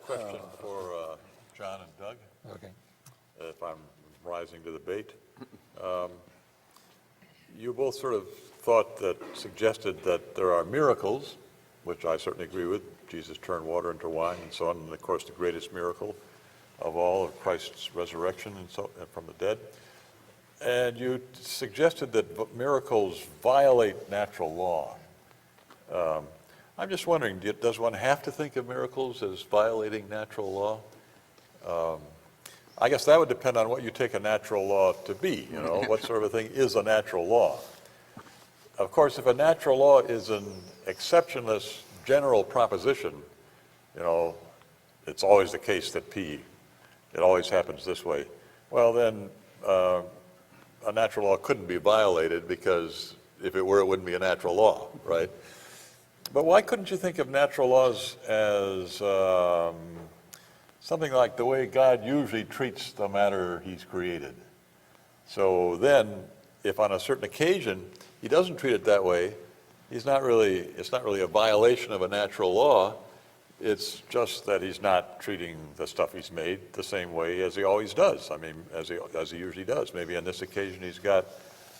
question for John and Doug, Okay. if I'm rising to the bait. You both sort of suggested that there are miracles, which I certainly agree with. Jesus turned water into wine and so on, and of course the greatest miracle of all of Christ's resurrection and from the dead. And you suggested that miracles violate natural law. I'm just wondering, does one have to think of miracles as violating natural law? I guess that would depend on what you take a natural law to be, you know, what sort of a thing is a natural law. Of course, if a natural law is an exceptionless general proposition, you know, it's always the case that it always happens this way, well then a natural law couldn't be violated, because if it were, it wouldn't be a natural law, right? But why couldn't you think of natural laws as something like the way God usually treats the matter he's created? So then, if on a certain occasion he doesn't treat it that way, it's not really a violation of a natural law. It's just that he's not treating the stuff he's made the same way as he always does. I mean, as he usually does. Maybe on this occasion he's got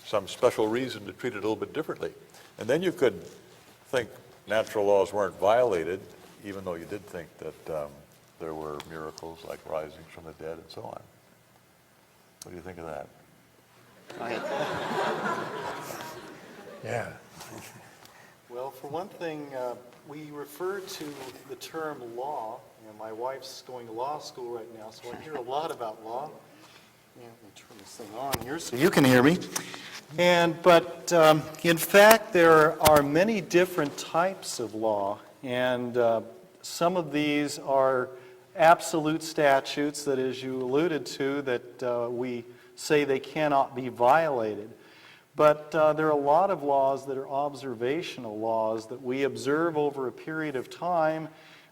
some special reason to treat it a little bit differently. And then you could think natural laws weren't violated, even though you did think that there were miracles like rising from the dead and so on. What do you think of that? Go ahead. Yeah. Well, for one thing, we refer to the term law, and my wife's going to law school right now, so I hear a lot about law. Yeah, let me turn this thing on here so you can hear me. But in fact, there are many different types of law, and some of these are absolute statutes that, as you alluded to, that we say they cannot be violated. But there are a lot of laws that are observational laws that we observe over a period of time,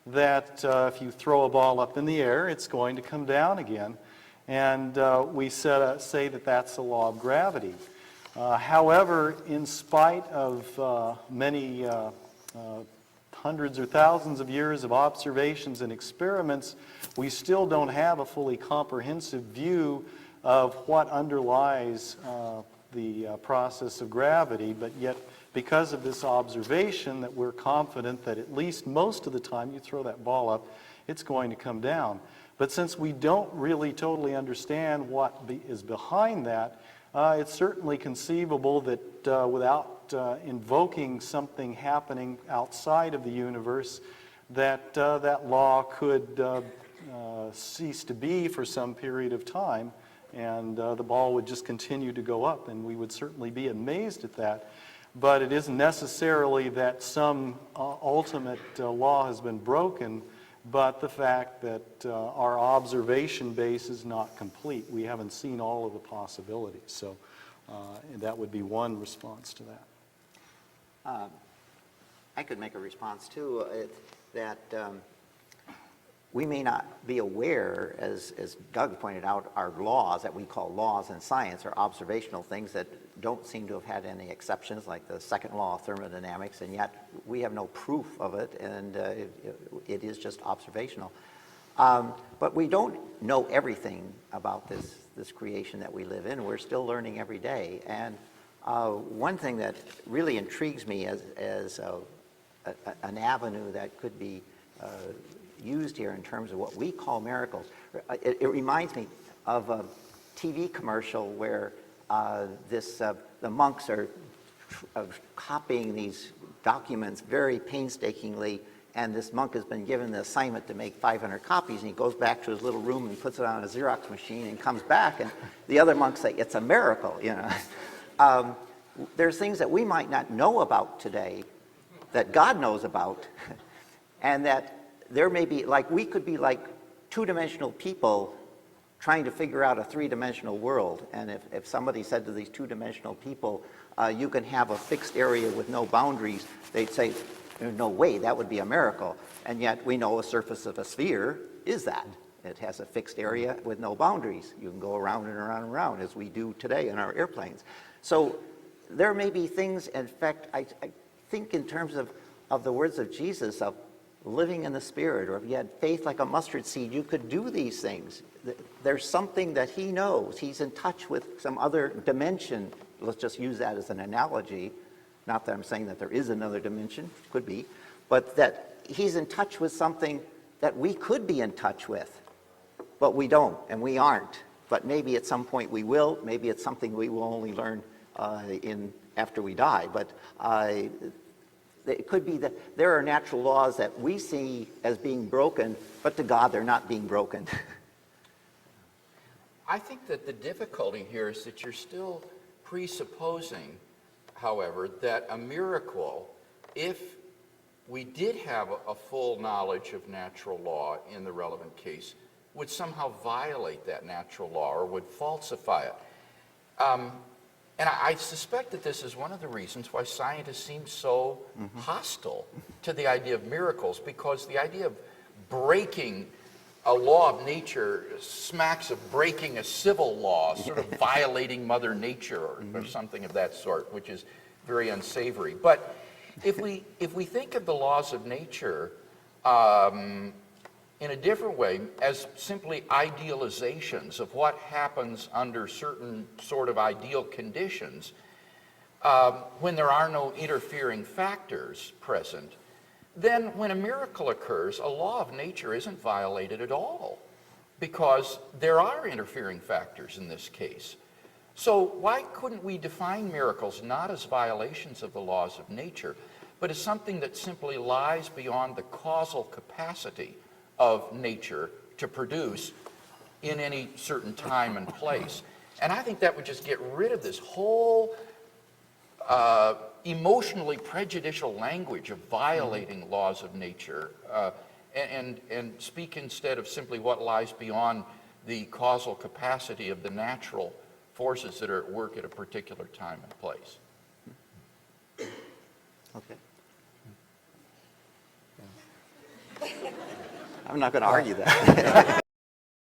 that if you throw a ball up in the air, it's going to come down again. And we say that that's the law of gravity. However, in spite of many hundreds or thousands of years of observations and experiments, we still don't have a fully comprehensive view of what underlies the process of gravity, but yet because of this observation that we're confident that at least most of the time you throw that ball up, it's going to come down. But since we don't really totally understand what is behind that, it's certainly conceivable that without invoking something happening outside of the universe, that that law could cease to be for some period of time, and the ball would just continue to go up, and we would certainly be amazed at that. But it isn't necessarily that some ultimate law has been broken, but the fact that our observation base is not complete. We haven't seen all of the possibilities. So that would be one response to that. I could make a response too, that we may not be aware, as Doug pointed out, our laws that we call laws in science are observational things that don't seem to have had any exceptions, like the second law of thermodynamics, and yet we have no proof of it, and it is just observational. But we don't know everything about this creation that we live in. We're still learning every day. And one thing that really intrigues me as an avenue that could be used here in terms of what we call miracles, it reminds me of a TV commercial where the monks are copying these documents very painstakingly, and this monk has been given the assignment to make 500 copies, and he goes back to his little room and puts it on a Xerox machine and comes back, and the other monks say, it's a miracle, you know. There's things that we might not know about today that God knows about, and that there may be, like, we could be like two-dimensional people trying to figure out a three-dimensional world. And if somebody said to these two-dimensional people, you can have a fixed area with no boundaries, they'd say, no way, that would be a miracle. And yet we know a surface of a sphere is that. It has a fixed area with no boundaries. You can go around and around and around, as we do today in our airplanes. So there may be things, in fact, I think in terms of the words of Jesus, of living in the Spirit, or if you had faith like a mustard seed, you could do these things. There's something that he knows. He's in touch with some other dimension. Let's just use that as an analogy. Not that I'm saying that there is another dimension, could be, but that he's in touch with something that we could be in touch with, but we don't, and we aren't. But maybe at some point we will. Maybe it's something we will only learn after we die. But it could be that there are natural laws that we see as being broken, but to God they're not being broken. I think that the difficulty here is that you're still presupposing, however, that a miracle, if we did have a full knowledge of natural law in the relevant case, would somehow violate that natural law or would falsify it. And I suspect that this is one of the reasons why scientists seem so hostile to the idea of miracles, because the idea of breaking a law of nature smacks of breaking a civil law, sort of violating Mother Nature or something of that sort, which is very unsavory. But if we think of the laws of nature in a different way, as simply idealizations of what happens under certain sort of ideal conditions, when there are no interfering factors present, then when a miracle occurs, a law of nature isn't violated at all, because there are interfering factors in this case. So why couldn't we define miracles not as violations of the laws of nature, but as something that simply lies beyond the causal capacity of nature to produce in any certain time and place? And I think that would just get rid of this whole emotionally prejudicial language of violating laws of nature, and speak instead of simply what lies beyond the causal capacity of the natural forces that are at work at a particular time and place. Okay. I'm not going to argue that.